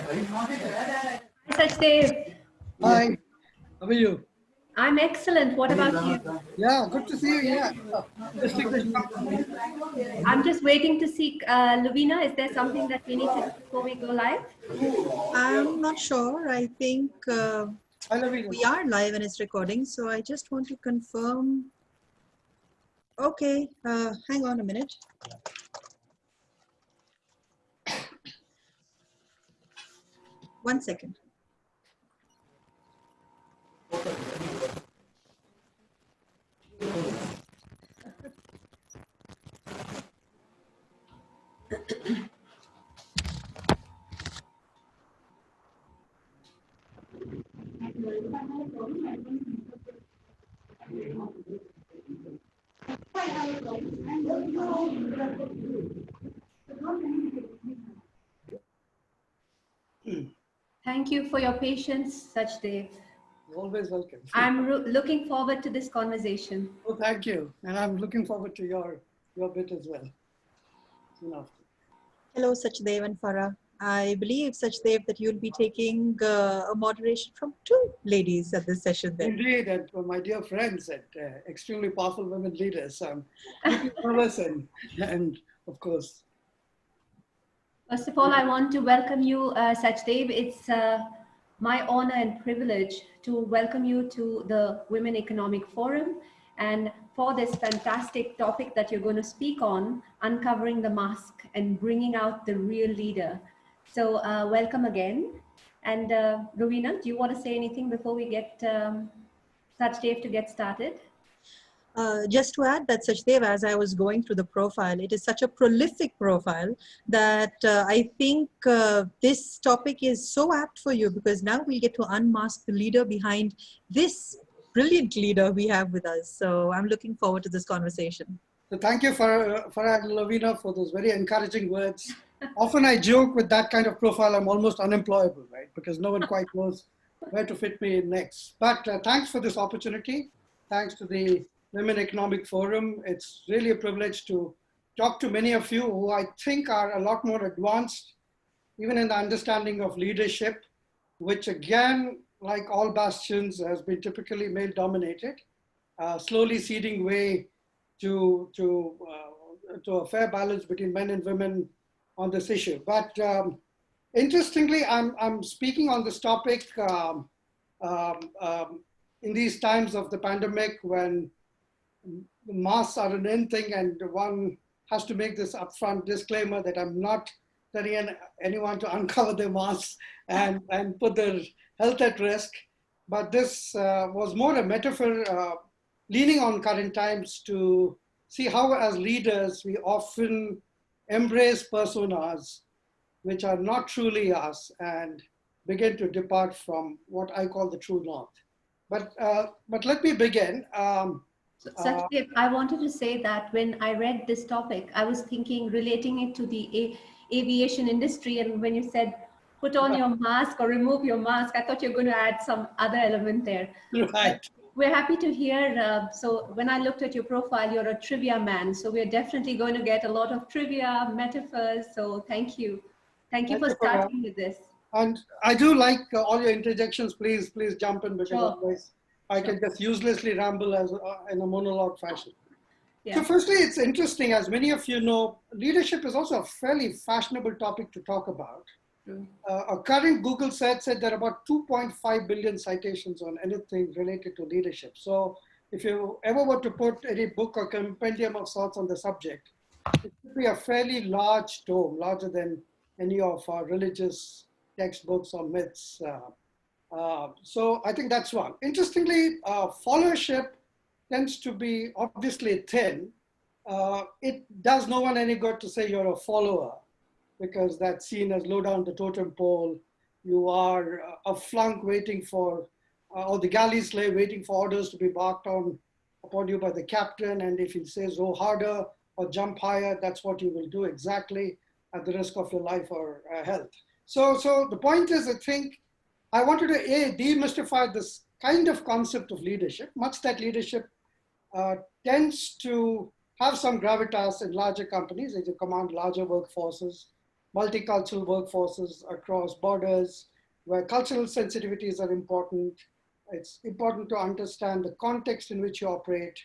Hi, Sachdev. Hi, how are you? I'm excellent. What about you? Yeah, good to see you. Yeah, distinguished company. I'm just waiting to see Luvina. Is there something that we need to do before we go live? I'm not sure. I think I love you. we are live and it's recording. So I just want to confirm. Okay, hang on a minute. One second. Thank you for your patience, Sachdev. You're always welcome. I'm looking forward to this conversation. Oh, thank you, and I'm looking forward to your bit as well. Soon after. Hello, Sachdev and Farah. I believe, Sachdev, that you'll be taking a moderation from two ladies at this session then. Indeed, and my dear friends and extremely powerful women leaders. I'm looking nervous and of course. First of all, I want to welcome you, Sachdev. It's my honor and privilege to welcome you to the Women Economic Forum and for this fantastic topic that you're going to speak on, uncovering the mask and bringing out the real leader. So welcome again. And Rowena, do you want to say anything before we get Sachdev to get started? Just to add that, Sachdev, as I was going through the profile, it is such a prolific profile that I think this topic is so apt for you because now we get to unmask the leader behind this brilliant leader we have with us. So I'm looking forward to this conversation. So thank you for Lavina for those very encouraging words. Often I joke with that kind of profile, I'm almost unemployable, right? Because no one quite knows where to fit me in next. But thanks for this opportunity. Thanks to the Women Economic Forum. It's really a privilege to talk to many of you who I think are a lot more advanced, even in the understanding of leadership, which again, like all bastions, has been typically male dominated, slowly ceding way to a fair balance between men and women on this issue. But interestingly, I'm speaking on this topic in these times of the pandemic when masks are an in thing, and one has to make this upfront disclaimer that I'm not telling anyone to uncover their masks and put their health at risk. But this was more a metaphor leaning on current times to see how as leaders we often embrace personas which are not truly us and begin to depart from what I call the true north. But let me begin. Sachdev, I wanted to say that when I read this topic, I was thinking, relating it to the aviation industry. And when you said, put on your mask or remove your mask, I thought you were going to add some other element there. Right. But we're happy to hear. So when I looked at your profile, you're a trivia man. So we're definitely going to get a lot of trivia, metaphors. So thank you. Thank you for starting with this. And I do like all your interjections. Please jump in because Sure. otherwise I can just uselessly ramble as in a monologue fashion. Yeah. So firstly, it's interesting, as many of you know, leadership is also a fairly fashionable topic to talk about. A current Google search said there are about 2.5 billion citations on anything related to leadership. So if you ever were to put any book or compendium of sorts on the subject, it would be a fairly large tome, larger than any of our religious textbooks or myths. So I think that's one. Interestingly, followership tends to be obviously thin. It does no one any good to say you're a follower because that's seen as low down the totem pole. You are a flunk waiting for, or the galley slave waiting for orders to be barked on upon you by the captain. And if he says row harder or jump higher, that's what you will do exactly at the risk of your life or health. So the point is, I think, I wanted to demystify this kind of concept of leadership, much that leadership tends to have some gravitas in larger companies as you command larger workforces. multicultural workforces across borders, where cultural sensitivities are important. It's important to understand the context in which you operate,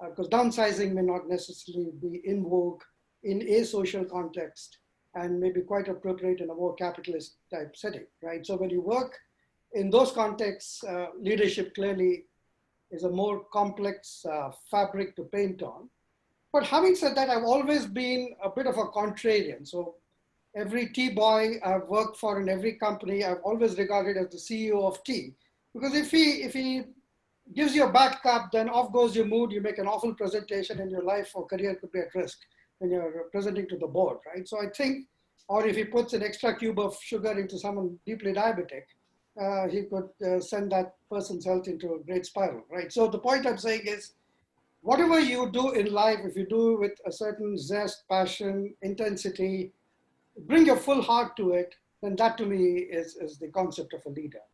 because downsizing may not necessarily be in vogue in a social context and may be quite appropriate in a more capitalist type setting, right? So when you work in those contexts, leadership clearly is a more complex fabric to paint on. But having said that, I've always been a bit of a contrarian. So every tea boy I've worked for in every company, I've always regarded as the CEO of tea. Because if he gives you a bad cup, then off goes your mood, you make an awful presentation, and your life or career could be at risk when you're presenting to the board, right? So I think, or if he puts an extra cube of sugar into someone deeply diabetic, he could send that person's health into a great spiral, right? So the point I'm saying is, whatever you do in life, if you do with a certain zest, passion, intensity, bring your full heart to it, then that to me is the concept of a leader.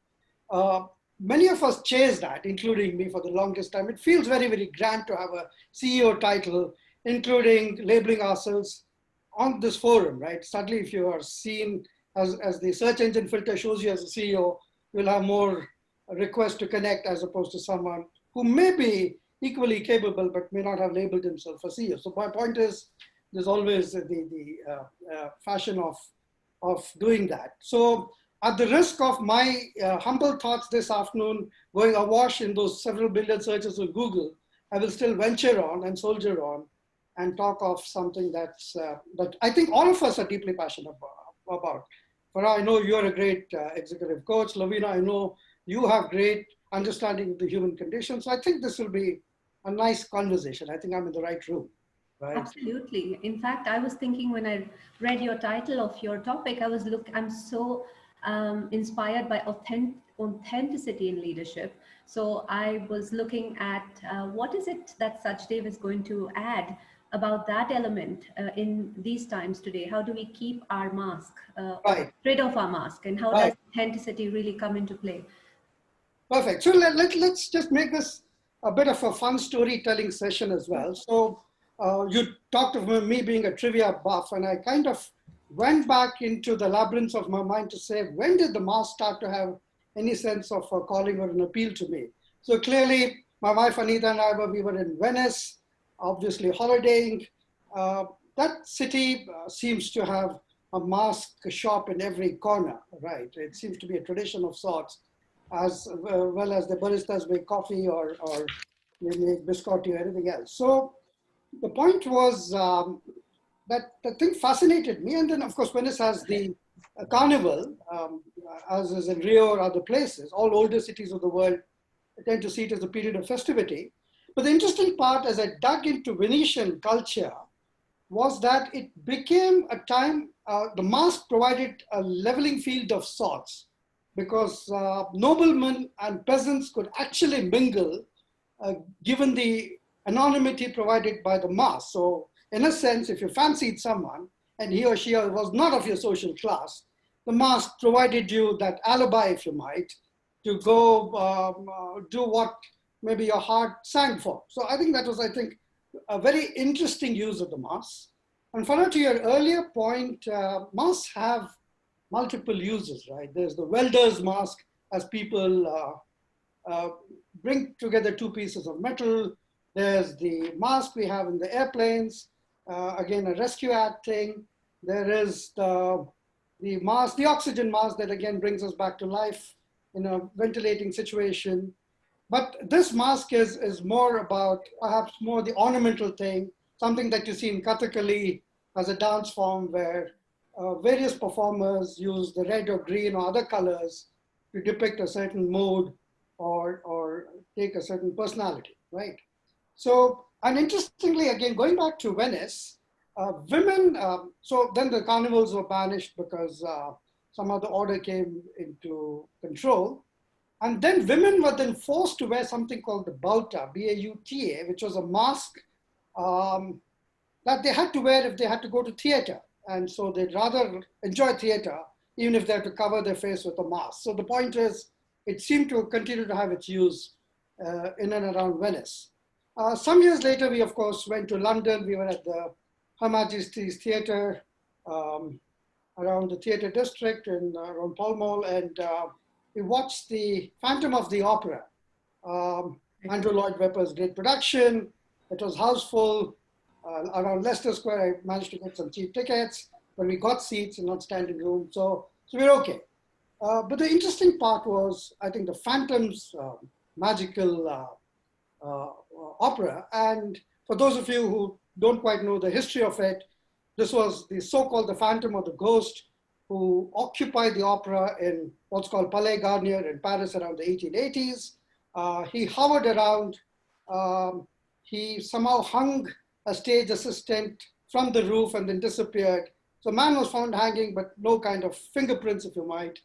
Many of us chase that, including me for the longest time. It feels very, very grand to have a CEO title, including labeling ourselves on this forum, right? Suddenly, if you are seen as the search engine filter shows you as a CEO, you'll have more requests to connect as opposed to someone who may be equally capable but may not have labeled himself a CEO. So my point is, there's always the fashion of doing that. So at the risk of my humble thoughts this afternoon going awash in those several billion searches of Google, I will still venture on and soldier on and talk of something that I think all of us are deeply passionate about. Farah, I know you're a great executive coach. Lavina, I know you have great understanding of the human condition. So I think this will be a nice conversation. I think I'm in the right room. Right. Absolutely. In fact, I was thinking when I read your title of your topic, I'm so inspired by authenticity in leadership. So I was looking at what is it that Sachdev is going to add about that element in these times today. How do we keep our mask, Right. rid of our mask, and how does authenticity really come into play? Perfect. So let's just make this a bit of a fun storytelling session as well. So you talked of me being a trivia buff, and I kind of went back into the labyrinths of my mind to say, when did the mask start to have any sense of a calling or an appeal to me? So clearly, my wife Anita and I we were in Venice, obviously holidaying. That city seems to have a mask shop in every corner, right? It seems to be a tradition of sorts, as well as the baristas make coffee or they make biscotti or anything else. So the point was that the thing fascinated me. And then, of course, Venice has the carnival, as is in Rio or other places. All older cities of the world tend to see it as a period of festivity. But the interesting part, as I dug into Venetian culture, was that it became a time, the mask provided a leveling field of sorts, because noblemen and peasants could actually mingle given the anonymity provided by the mask. So in a sense, if you fancied someone and he or she was not of your social class, the mask provided you that alibi, if you might, to go do what maybe your heart sang for. So I think that was, a very interesting use of the mask. And further to your earlier point, masks have multiple uses, right? There's the welder's mask, as people bring together two pieces of metal. There's the mask we have in the airplanes, again, a rescue act thing. There is the mask, the oxygen mask that again brings us back to life in a ventilating situation. But this mask is more about perhaps more the ornamental thing, something that you see in Kathakali as a dance form where various performers use the red or green or other colors to depict a certain mood or take a certain personality, right? So, and interestingly, again, going back to Venice, women, so then the carnivals were banished because some other order came into control. And then women were then forced to wear something called the bauta, B-A-U-T-A, which was a mask that they had to wear if they had to go to theater. And so they'd rather enjoy theater, even if they had to cover their face with a mask. So the point is, it seemed to continue to have its use in and around Venice. Some years later, we, of course, went to London. We were at the Her Majesty's Theatre. around the theater district in around Pall Mall, and we watched the Phantom of the Opera. Andrew Lloyd Webber's great production. It was houseful. Around Leicester Square, I managed to get some cheap tickets, but we got seats and not standing room, so we're okay. But the interesting part was, I think, the Phantom's magical opera. And for those of you who don't quite know the history of it, this was the so-called the Phantom or the Ghost who occupied the opera in what's called Palais Garnier in Paris around the 1880s. He hovered around. He somehow hung a stage assistant from the roof and then disappeared. So man was found hanging, but no kind of fingerprints, if you might.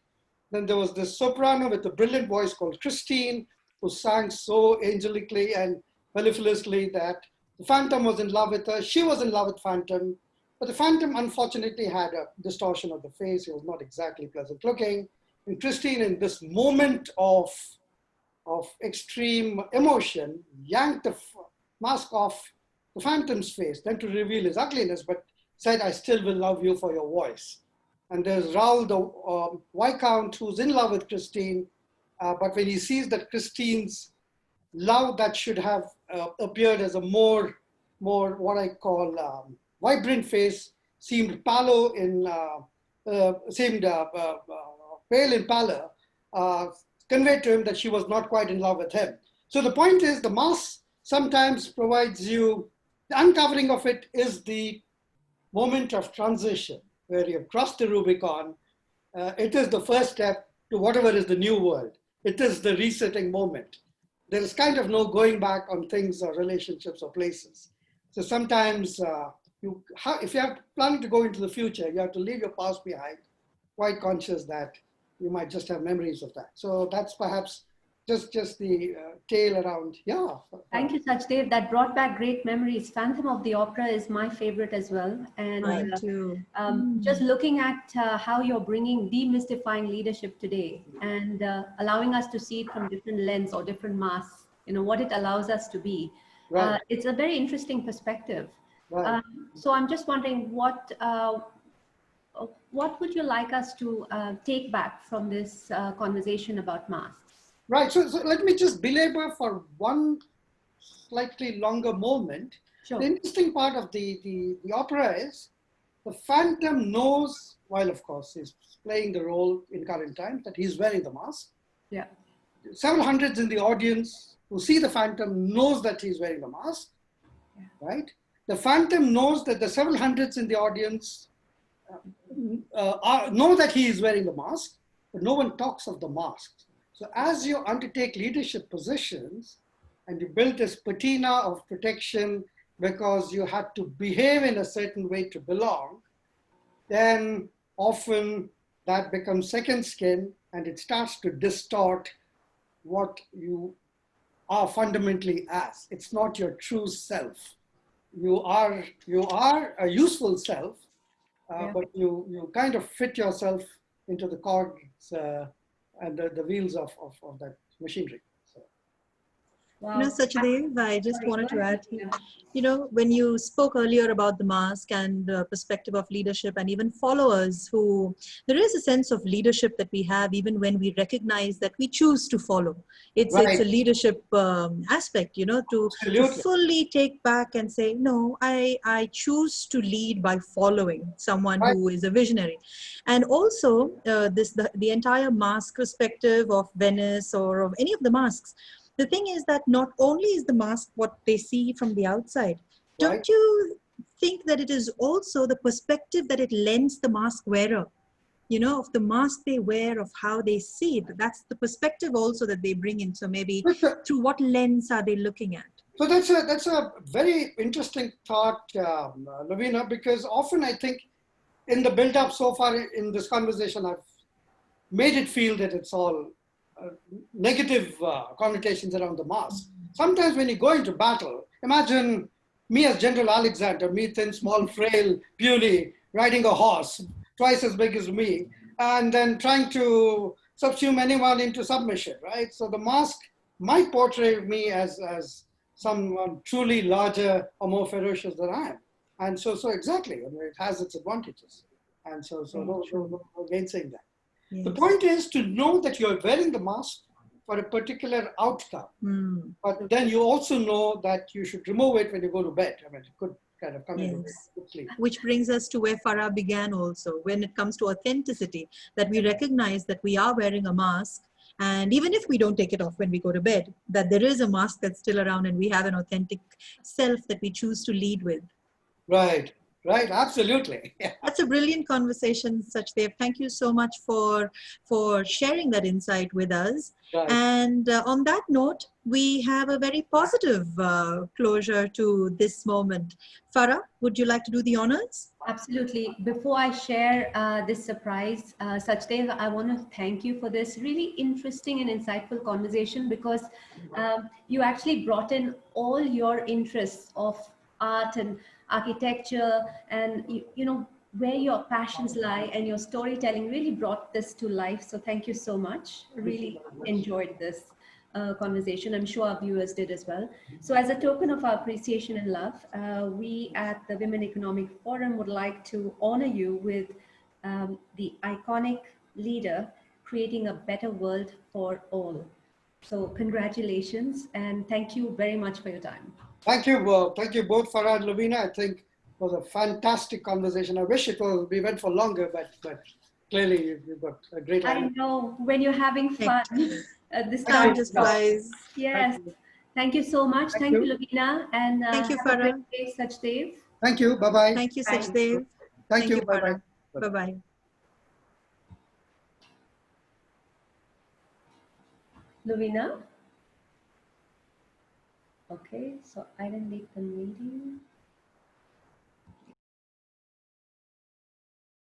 Then there was this soprano with a brilliant voice called Christine, who sang so angelically and mellifluously that the Phantom was in love with her. She was in love with Phantom, but the Phantom unfortunately had a distortion of the face. He was not exactly pleasant looking. And Christine, in this moment of extreme emotion, yanked the mask off the Phantom's face, then to reveal his ugliness, but said, "I still will love you for your voice." And there's Raoul, the Viscount, who's in love with Christine, but when he sees that Christine's love that should have appeared as a more what I call vibrant face seemed pale in pallor, conveyed to him that she was not quite in love with him. So the point is, the mask sometimes provides you, the uncovering of it is the moment of transition where you've crossed the Rubicon. It is the first step to whatever is the new world. It is the resetting moment. There is kind of no going back on things or relationships or places. So sometimes if you are planning to go into the future, you have to leave your past behind, quite conscious that you might just have memories of that. So that's perhaps just the tale around, yeah. Thank you, Sachdev. That brought back great memories. Phantom of the Opera is my favorite as well. And Mine too. just looking at how you're bringing demystifying leadership today and allowing us to see it from different lens or different masks, what it allows us to be. Right. It's a very interesting perspective. Right. So I'm just wondering what would you like us to take back from this conversation about masks? Right, so let me just belabor for one slightly longer moment. Sure. The interesting part of the opera is the Phantom knows, while of course he's playing the role in current times, that he's wearing the mask. Yeah. Several hundreds in the audience who see the Phantom knows that he's wearing the mask, right? The Phantom knows that the several hundreds in the audience know that he is wearing the mask, but no one talks of the mask. So as you undertake leadership positions and you build this patina of protection because you had to behave in a certain way to belong, then often that becomes second skin and it starts to distort what you are fundamentally as. It's not your true self. You are a useful self, but you kind of fit yourself into the cogs and the wheels of that machinery. So. Wow. Sachdev, I just Sorry, wanted go to ahead. add, when you spoke earlier about the mask and the perspective of leadership and even followers there is a sense of leadership that we have even when we recognize that we choose to follow. It's a leadership aspect, to fully take back and say, no, I choose to lead by following someone who is a visionary. And also the entire mask perspective of Venice or of any of the masks. The thing is that not only is the mask what they see from the outside, don't you think that it is also the perspective that it lends the mask wearer, of the mask they wear, of how they see it? That's the perspective also that they bring in. So maybe through what lens are they looking at? So that's a very interesting thought, Lavina, because often I think in the build-up so far in this conversation, I've made it feel that it's all negative connotations around the mask. Sometimes when you go into battle, imagine me as General Alexander, me thin, small, frail, puny, riding a horse twice as big as me, and then trying to subsume anyone into submission, right? So the mask might portray me as someone truly larger or more ferocious than I am. And so exactly, it has its advantages. And so Very no true. gainsaying that. The Yes. point is to know that you're wearing the mask for a particular outcome, but then you also know that you should remove it when you go to bed. I mean, it could kind of come into Yes. good sleep. Which brings us to where Farah began also, when it comes to authenticity, that we recognize that we are wearing a mask. And even if we don't take it off when we go to bed, that there is a mask that's still around and we have an authentic self that we choose to lead with. Right, absolutely. That's a brilliant conversation, Sachdev. Thank you so much for sharing that insight with us. Right. And on that note, we have a very positive closure to this moment. Farah, would you like to do the honors? Absolutely. Before I share this surprise, Sachdev, I want to thank you for this really interesting and insightful conversation, because you actually brought in all your interests of art and architecture, and you know where your passions lie, and your storytelling really brought this to life. So thank you so much. Really enjoyed this conversation. I'm sure our viewers did as well. So as a token of our appreciation and love, we at the Women Economic Forum would like to honor you with the iconic leader creating a better world for all. So congratulations and thank you very much for your time. Thank you both, Farah and Lovina. I think it was a fantastic conversation. I wish we went for longer, but clearly you've got a great line. I know when you're having fun, this Time just flies. Yes. Thank you so much. Thank you, Lovina. And thank you, have a Farah. great day, Sachdev. Thank you. Bye-bye. Thank you, Bye. Sachdev. Thank you. Farah. Bye-bye. Bye-bye. Lovina? Okay, so I didn't leave the meeting.